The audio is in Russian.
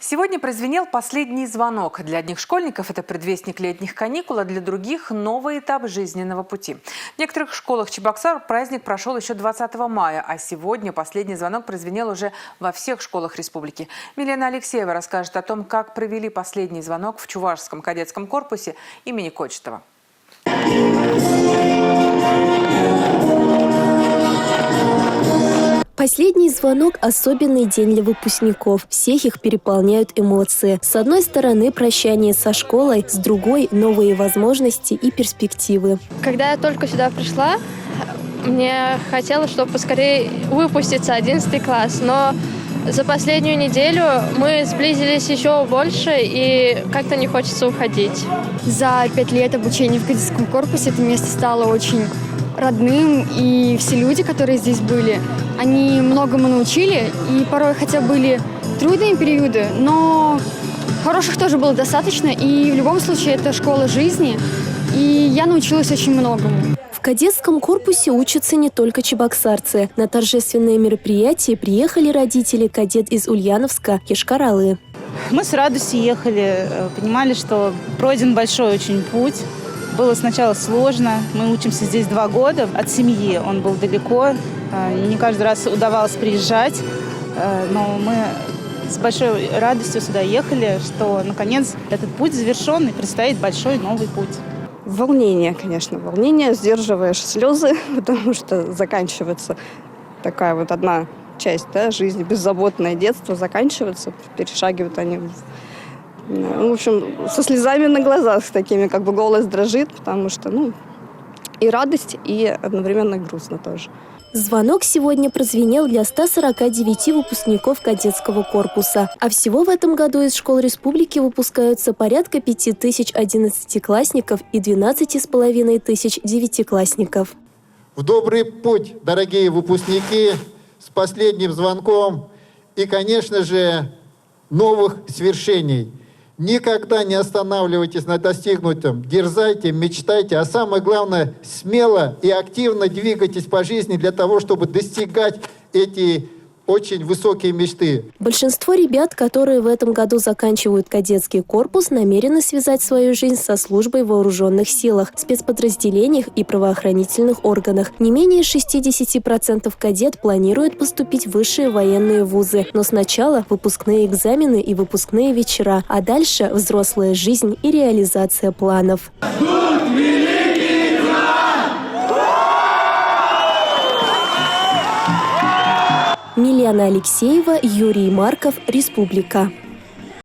Сегодня прозвенел последний звонок. Для одних школьников это предвестник летних каникул, а для других – новый этап жизненного пути. В некоторых школах Чебоксар праздник прошел еще 20 мая, а сегодня последний звонок прозвенел уже во всех школах республики. Милена Алексеева расскажет о том, как провели последний звонок в Чувашском кадетском корпусе имени Кочетова. Последний звонок – особенный день для выпускников. Всех их переполняют эмоции. С одной стороны, прощание со школой, с другой – новые возможности и перспективы. Когда я только сюда пришла, мне хотелось, чтобы поскорее выпуститься 11 класс. Но за последнюю неделю мы сблизились еще больше, и как-то не хочется уходить. За 5 лет обучения в кадетском корпусе это место стало очень родным, и все люди, которые здесь были, они многому научили, и порой хотя были трудные периоды, но хороших тоже было достаточно, и в любом случае это школа жизни, и я научилась очень многому. В кадетском корпусе учатся не только чебоксарцы. На торжественное мероприятие приехали родители кадет из Ульяновска, Йошкар-Олы. Мы с радостью ехали, понимали, что пройден большой очень путь. Было сначала сложно. Мы учимся здесь 2 года. От семьи он был далеко. Не каждый раз удавалось приезжать. Но мы с большой радостью сюда ехали, что, наконец, этот путь завершен и предстоит большой новый путь. Волнение, конечно, волнение. Сдерживаешь слезы, потому что заканчивается такая вот одна часть, да, жизни. Беззаботное детство заканчивается. Перешагивают они в общем, со слезами на глазах, с такими, как бы голос дрожит, потому что, и радость, и одновременно грустно тоже. Звонок сегодня прозвенел для 149 выпускников кадетского корпуса. А всего в этом году из школ республики выпускаются порядка 5000 11-классников и 12 500 девятиклассников. В добрый путь, дорогие выпускники, с последним звонком и, конечно же, новых свершений. Никогда не останавливайтесь на достигнутом, дерзайте, мечтайте, а самое главное, смело и активно двигайтесь по жизни для того, чтобы достигать эти очень высокие мечты. Большинство ребят, которые в этом году заканчивают кадетский корпус, намерены связать свою жизнь со службой в вооруженных силах, спецподразделениях и правоохранительных органах. Не менее 60% кадет планируют поступить в высшие военные вузы. Но сначала выпускные экзамены и выпускные вечера, а дальше взрослая жизнь и реализация планов. Милена Алексеева, Юрий Марков, Республика.